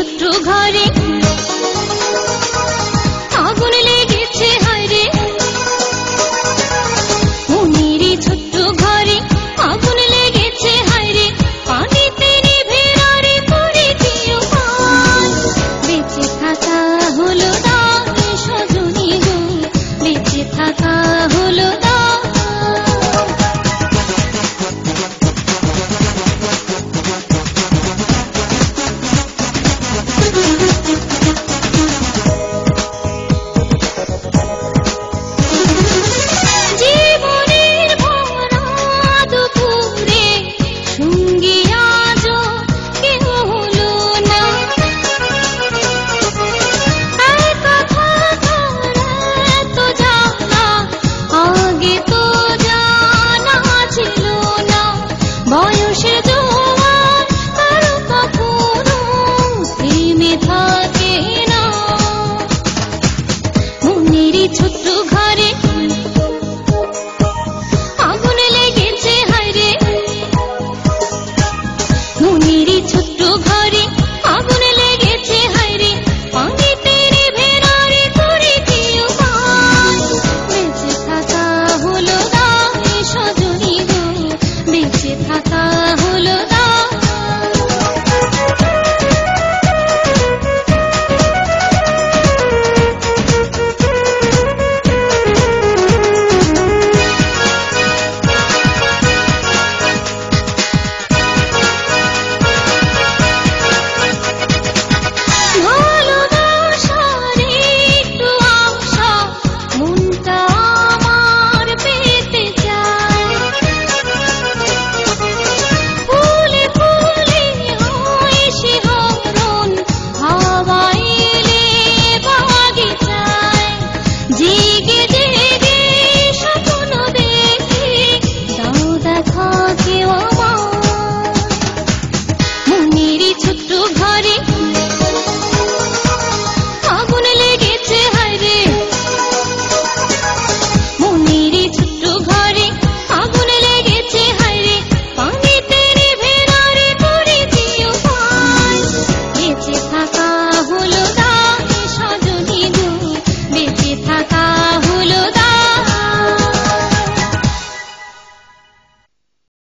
ছোট্ট ঘরে আগুন লেগেছে হায়রে, মনেরই ছোট্ট ঘরে আগুন লেগেছে হায়রে, পানিতে নিভে আরে করেছি উপায়। বেঁচে থাকা হলো দায় সজনী গো, বেঁচে থাকা হলো দায়। জীবনের ভরা দুপুরে সঙ্গী আজও কেহ হলো না, একা থাকার এত জ্বালা আগে তো জানা ছিল না। বয়সের জোয়ার কারো কখনো থেমে থাকে না, মনেরই ছোট্ট ঘরে আগুন লেগেছে হায়রে, মনেরই ছোট্ট ঘরে আগুন লেগেছে হায়রে, পানিতে নিভে আরে করেছি উপায়। বেঁচে থাকা হলো দায় সজনী গো, বেঁচে থাকা হলো দায়। ভালোবাসার একটু আশা মনটা আমার পেতে চায়, ফুলে ফুলে হয় শিহরণ হাওয়া এলে বাগিচায়। জেগে জেগে স্বপ্ন দেখি দাও দেখা কেউ আমার, মনেরই ছোট্ট ঘরে